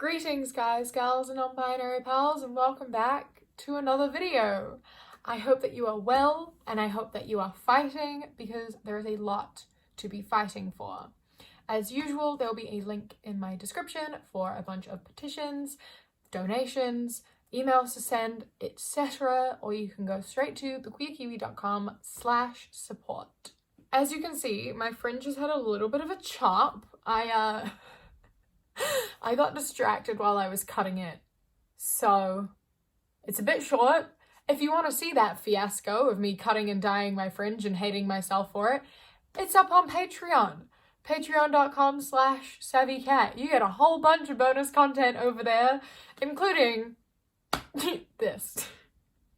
Greetings guys, gals and non-binary pals, and welcome back to another video. I hope that you are well and I hope that you are fighting, because there is a lot to be fighting for. As usual, there'll be a link in my description for a bunch of petitions, donations, emails to send, etc. Or you can go straight to thequeerkiwi.com/support. As you can see, my fringe has had a little bit of a chop. I got distracted while I was cutting it, so it's a bit short. If you want to see that fiasco of me cutting and dyeing my fringe and hating myself for it, it's up on Patreon. Patreon.com/savvycat. You get a whole bunch of bonus content over there, including this.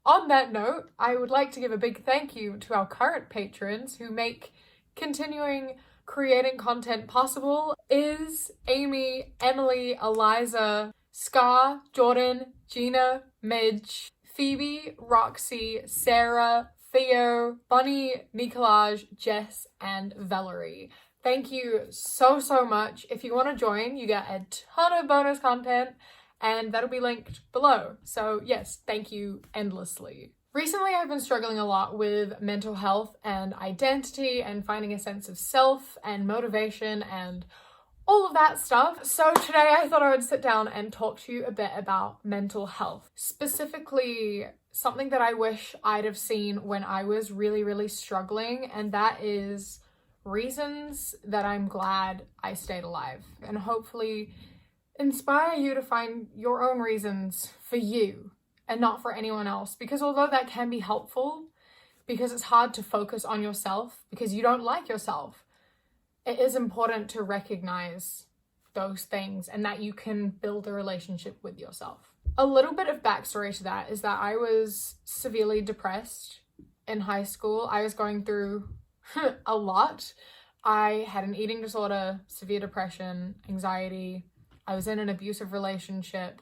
On that note, I would like to give a big thank you to our current patrons who make continuing creating content possible. Is Amy, Emily, Eliza, Scar, Jordan, Gina, Midge, Phoebe, Roxy, Sarah, Theo, Bunny, Nicolaj, Jess, and Valerie. Thank you so much. If you want to join, you get a ton of bonus content, and that'll be linked below. So yes, thank you endlessly. Recently, I've been struggling a lot with mental health and identity and finding a sense of self and motivation and all of that stuff. So today I thought I would sit down and talk to you a bit about mental health. Specifically, something that I wish I'd have seen when I was really struggling, and that is reasons that I'm glad I stayed alive, and hopefully inspire you to find your own reasons for you and not for anyone else. Because although that can be helpful, because it's hard to focus on yourself because you don't like yourself, it is important to recognize those things and that you can build a relationship with yourself. A little bit of backstory to that is that I was severely depressed in high school. I was going through a lot. I had an eating disorder, severe depression, anxiety. I was in an abusive relationship.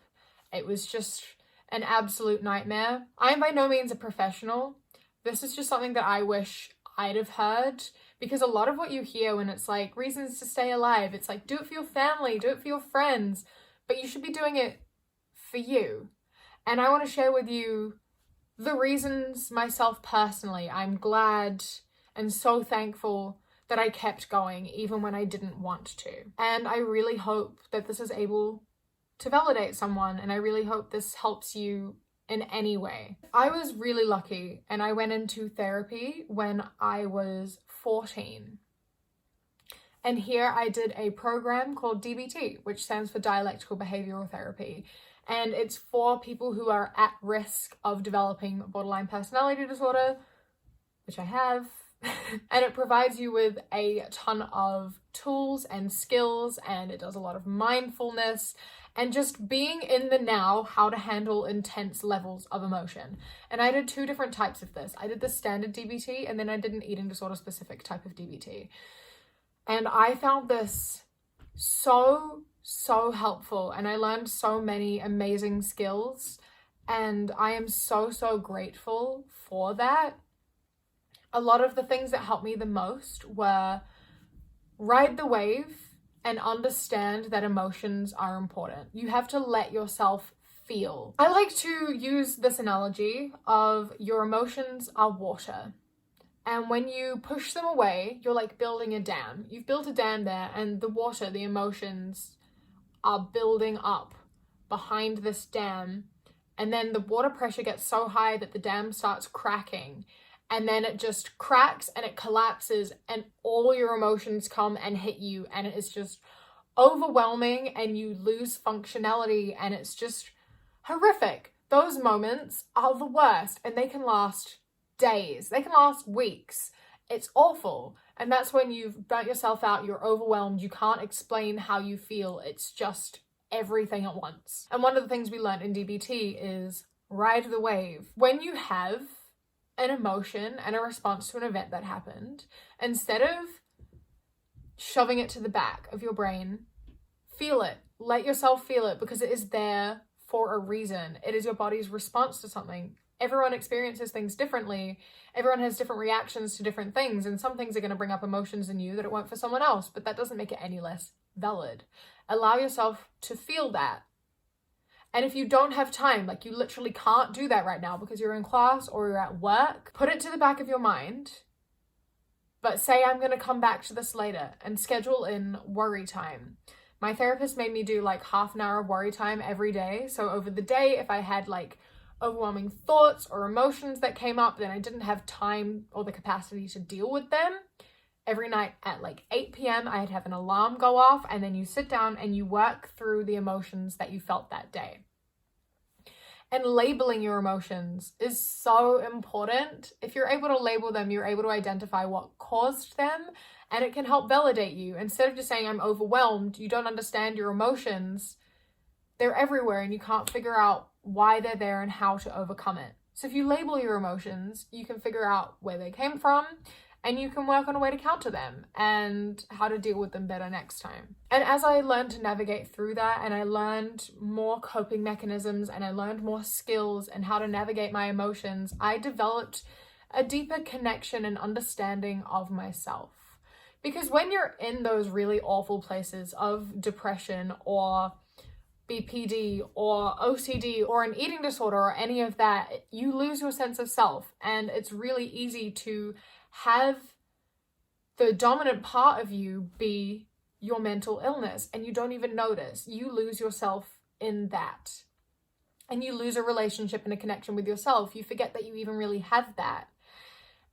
It was just an absolute nightmare. I am by no means a professional. This is just something that I wish I'd have heard, because a lot of what you hear when it's like reasons to stay alive, it's like, do it for your family, do it for your friends, but you should be doing it for you. And I want to share with you the reasons myself personally. I'm glad and so thankful that I kept going even when I didn't want to. And I really hope that this is able to validate someone, and I really hope this helps you in any way. I was really lucky and I went into therapy when I was 14. And here I did a program called DBT, which stands for Dialectical Behavioral Therapy. And it's for people who are at risk of developing borderline personality disorder, which I have. And it provides you with a ton of tools and skills, and it does a lot of mindfulness and just being in the now, how to handle intense levels of emotion. And I did two different types of this. I did the standard DBT, and then I did an eating disorder specific type of DBT. And I found this so helpful, and I learned so many amazing skills, and I am so grateful for that. A lot of the things that helped me the most were ride the wave and understand that emotions are important. You have to let yourself feel. I like to use this analogy of your emotions are water. And when you push them away, you're like building a dam. You've built a dam there, and the water, the emotions are building up behind this dam. And then the water pressure gets so high that the dam starts cracking. And then it just cracks and it collapses, and all your emotions come and hit you, and it is just overwhelming, and you lose functionality, and it's just horrific. Those moments are the worst, and they can last days. They can last weeks. It's awful. And that's when you've burnt yourself out, you're overwhelmed, you can't explain how you feel. It's just everything at once. And one of the things we learned in DBT is ride the wave. When you have an emotion and a response to an event that happened, instead of shoving it to the back of your brain, feel it. Let yourself feel it, because it is there for a reason. It is your body's response to something. Everyone experiences things differently. Everyone has different reactions to different things, and some things are going to bring up emotions in you that it won't for someone else, but that doesn't make it any less valid. Allow yourself to feel that. And if you don't have time, like you literally can't do that right now because you're in class or you're at work, put it to the back of your mind. But say I'm going to come back to this later and schedule in worry time. My therapist made me do like half an hour of worry time every day. So over the day, if I had like overwhelming thoughts or emotions that came up, then I didn't have time or the capacity to deal with them. Every night at like 8 p.m, I'd have an alarm go off, and then you sit down and you work through the emotions that you felt that day. And labeling your emotions is so important. If you're able to label them, you're able to identify what caused them, and it can help validate you. Instead of just saying, I'm overwhelmed, you don't understand your emotions. They're everywhere and you can't figure out why they're there and how to overcome it. So if you label your emotions, you can figure out where they came from, and you can work on a way to counter them and how to deal with them better next time. And as I learned to navigate through that, and I learned more coping mechanisms, and I learned more skills and how to navigate my emotions, I developed a deeper connection and understanding of myself. Because when you're in those really awful places of depression or BPD or OCD or an eating disorder or any of that, you lose your sense of self, and it's really easy to have the dominant part of you be your mental illness, and you don't even notice. You lose yourself in that, and you lose a relationship and a connection with yourself. You forget that you even really have that.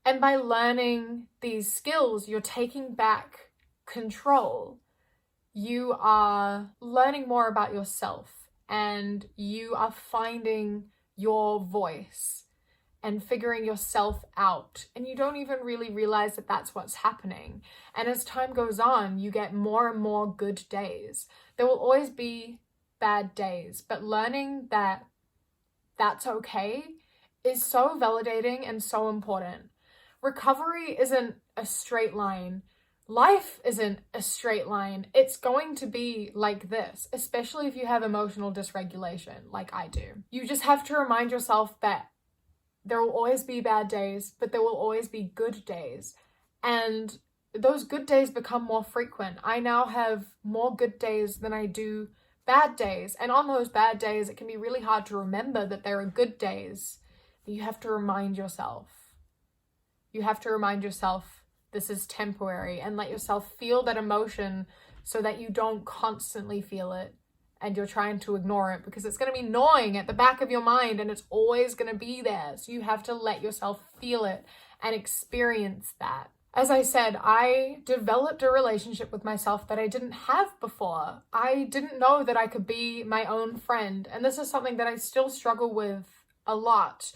And by learning these skills, you're taking back control. You are learning more about yourself, and you are finding your voice and figuring yourself out, and you don't even really realize that that's what's happening. And as time goes on, you get more and more good days. There will always be bad days, but learning that that's okay is so validating and so important. Recovery isn't a straight line. Life isn't a straight line. It's going to be like this, especially if you have emotional dysregulation like I do. You just have to remind yourself that there will always be bad days, but there will always be good days. And those good days become more frequent. I now have more good days than I do bad days. And on those bad days, it can be really hard to remember that there are good days. But you have to remind yourself. You have to remind yourself this is temporary, and let yourself feel that emotion so that you don't constantly feel it and you're trying to ignore it, because it's going to be gnawing at the back of your mind and it's always going to be there. So you have to let yourself feel it and experience that. As I said, I developed a relationship with myself that I didn't have before. I didn't know that I could be my own friend, and this is something that I still struggle with a lot.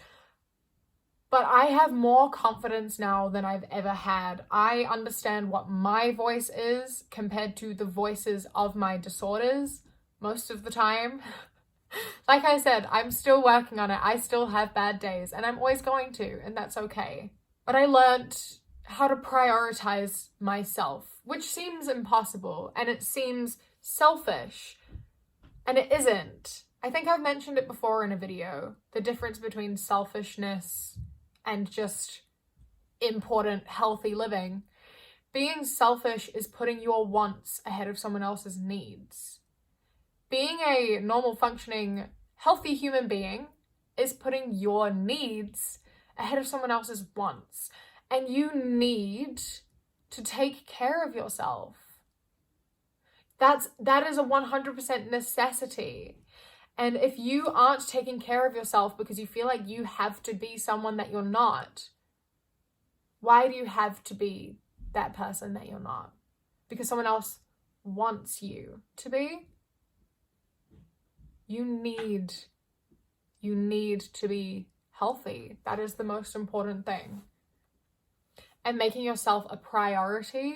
But I have more confidence now than I've ever had. I understand what my voice is compared to the voices of my disorders most of the time. Like I said, I'm still working on it. I still have bad days, and I'm always going to, and that's okay. But I learned how to prioritize myself, which seems impossible, and it seems selfish, and it isn't. I think I've mentioned it before in a video, the difference between selfishness and just important, healthy living. Being selfish is putting your wants ahead of someone else's needs. Being a normal, functioning, healthy human being is putting your needs ahead of someone else's wants. And you need to take care of yourself. That is a 100% necessity. And if you aren't taking care of yourself because you feel like you have to be someone that you're not, why do you have to be that person that you're not? Because someone else wants you to be? You need to be healthy. That is the most important thing. And making yourself a priority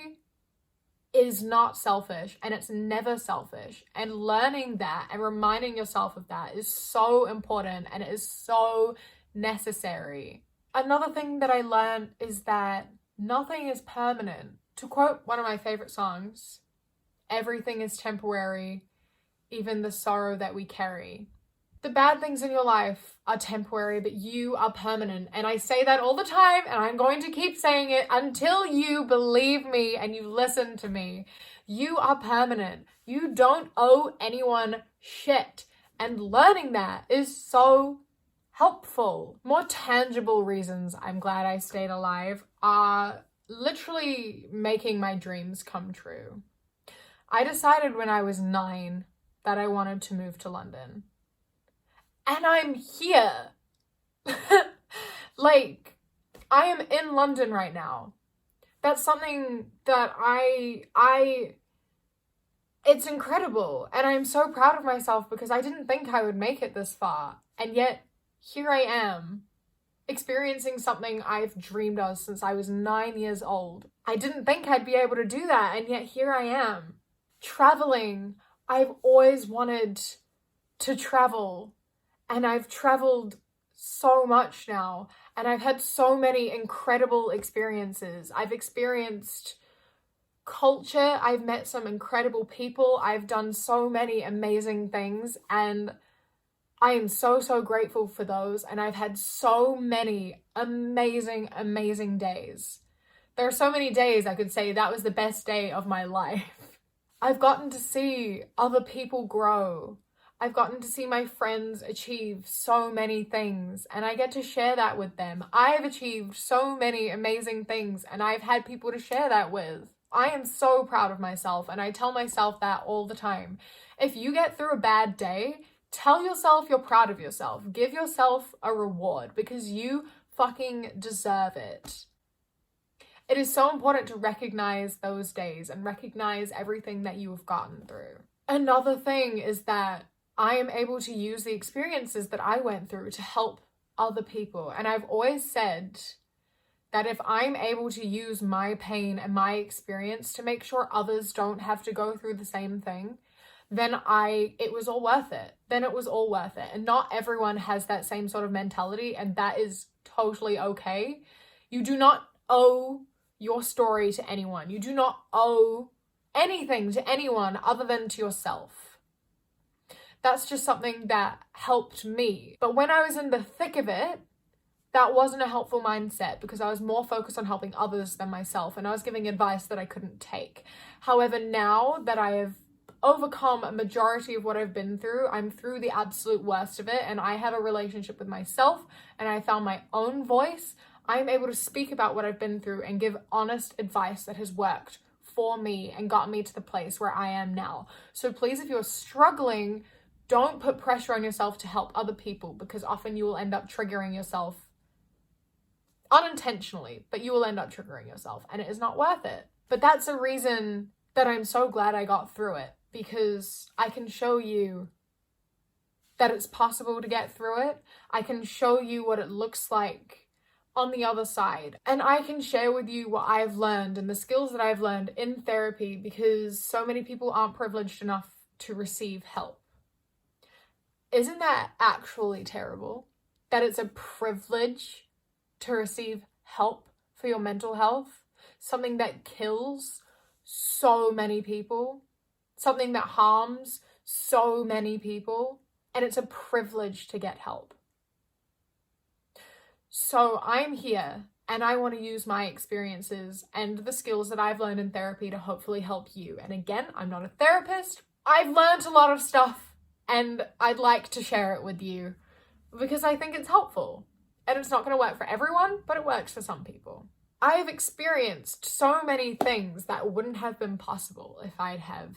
is not selfish, and it's never selfish. And learning that and reminding yourself of that is so important, and it is so necessary. Another thing that I learned is that nothing is permanent. To quote one of my favorite songs, everything is temporary, even the sorrow that we carry. The bad things in your life are temporary, but you are permanent. And I say that all the time, and I'm going to keep saying it until you believe me and you listen to me. You are permanent. You don't owe anyone shit. And learning that is so helpful. More tangible reasons I'm glad I stayed alive are literally making my dreams come true. I decided when I was 9 that I wanted to move to London. And I'm here. Like, I am in London right now. That's something that it's incredible. And I'm so proud of myself because I didn't think I would make it this far. And yet, here I am, experiencing something I've dreamed of since I was 9 years old. I didn't think I'd be able to do that, and yet here I am. Traveling. I've always wanted to travel, and I've traveled so much now, and I've had so many incredible experiences. I've experienced culture, I've met some incredible people, I've done so many amazing things, and I am so, so grateful for those, and I've had so many amazing, amazing days. There are so many days I could say that was the best day of my life. I've gotten to see other people grow. I've gotten to see my friends achieve so many things, and I get to share that with them. I've achieved so many amazing things, and I've had people to share that with. I am so proud of myself, and I tell myself that all the time. If you get through a bad day, tell yourself you're proud of yourself. Give yourself a reward because you fucking deserve it. It is so important to recognize those days and recognize everything that you have gotten through. Another thing is that I am able to use the experiences that I went through to help other people. And I've always said that if I'm able to use my pain and my experience to make sure others don't have to go through the same thing, then it was all worth it. Then it was all worth it. And not everyone has that same sort of mentality, and that is totally okay. You do not owe your story to anyone. You do not owe anything to anyone other than to yourself. That's just something that helped me. But when I was in the thick of it, that wasn't a helpful mindset because I was more focused on helping others than myself, and I was giving advice that I couldn't take. However, now that I have overcome a majority of what I've been through, I'm through the absolute worst of it, and I have a relationship with myself, and I found my own voice. I'm able to speak about what I've been through and give honest advice that has worked for me and got me to the place where I am now. So please, if you're struggling, don't put pressure on yourself to help other people, because often you will end up triggering yourself unintentionally, but you will end up triggering yourself, and it is not worth it. But that's a reason that I'm so glad I got through it, because I can show you that it's possible to get through it. I can show you what it looks like on the other side. And I can share with you what I've learned and the skills that I've learned in therapy, because so many people aren't privileged enough to receive help. Isn't that actually terrible? That it's a privilege to receive help for your mental health? Something that kills so many people, something that harms so many people, and it's a privilege to get help. So I'm here, and I want to use my experiences and the skills that I've learned in therapy to hopefully help you. And again, I'm not a therapist. I've learned a lot of stuff, and I'd like to share it with you because I think it's helpful. And it's not going to work for everyone, but it works for some people. I have experienced so many things that wouldn't have been possible if I'd have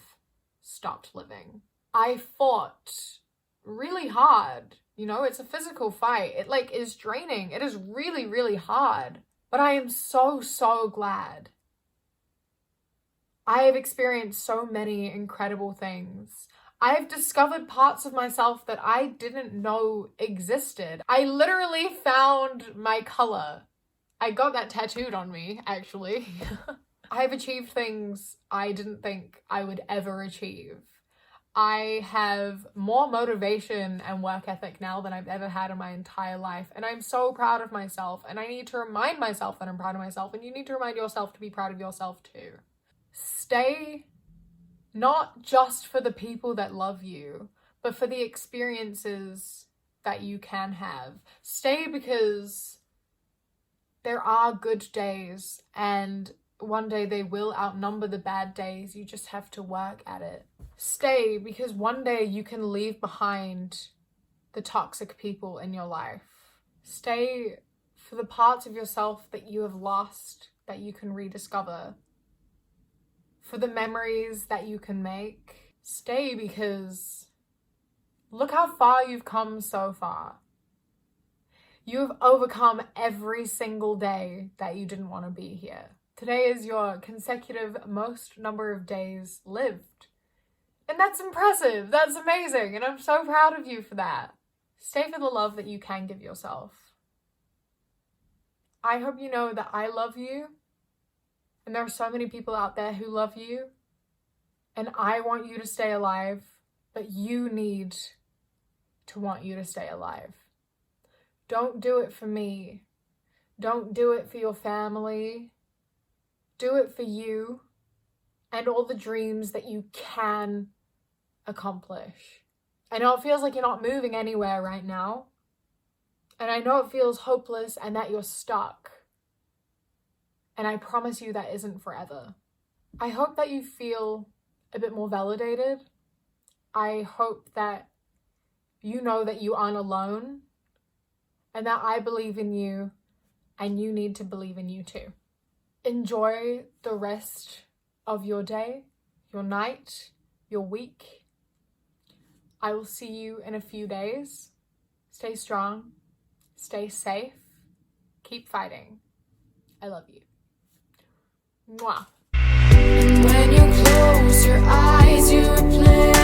stopped living. I fought really hard. You know, it's a physical fight. It is draining. It is really, really hard. But I am so, so glad. I have experienced so many incredible things. I have discovered parts of myself that I didn't know existed. I literally found my color. I got that tattooed on me, actually. I've achieved things I didn't think I would ever achieve. I have more motivation and work ethic now than I've ever had in my entire life, and I'm so proud of myself, and I need to remind myself that I'm proud of myself, and you need to remind yourself to be proud of yourself too. Stay not just for the people that love you, but for the experiences that you can have. Stay because there are good days, and one day they will outnumber the bad days. You just have to work at it. Stay, because one day you can leave behind the toxic people in your life. Stay for the parts of yourself that you have lost, that you can rediscover. For the memories that you can make. Stay, because look how far you've come so far. You have overcome every single day that you didn't want to be here. Today is your consecutive most number of days lived. And that's impressive. That's amazing. And I'm so proud of you for that. Stay for the love that you can give yourself. I hope you know that I love you. And there are so many people out there who love you. And I want you to stay alive. But you need to want you to stay alive. Don't do it for me. Don't do it for your family. Do it for you and all the dreams that you can accomplish. I know it feels like you're not moving anywhere right now. And I know it feels hopeless and that you're stuck. And I promise you that isn't forever. I hope that you feel a bit more validated. I hope that you know that you aren't alone and that I believe in you and you need to believe in you too. Enjoy the rest of your day, your night, your week. I will see you in a few days. Stay strong, stay safe, keep fighting. I love you. Mwah. And when you close your eyes, you replay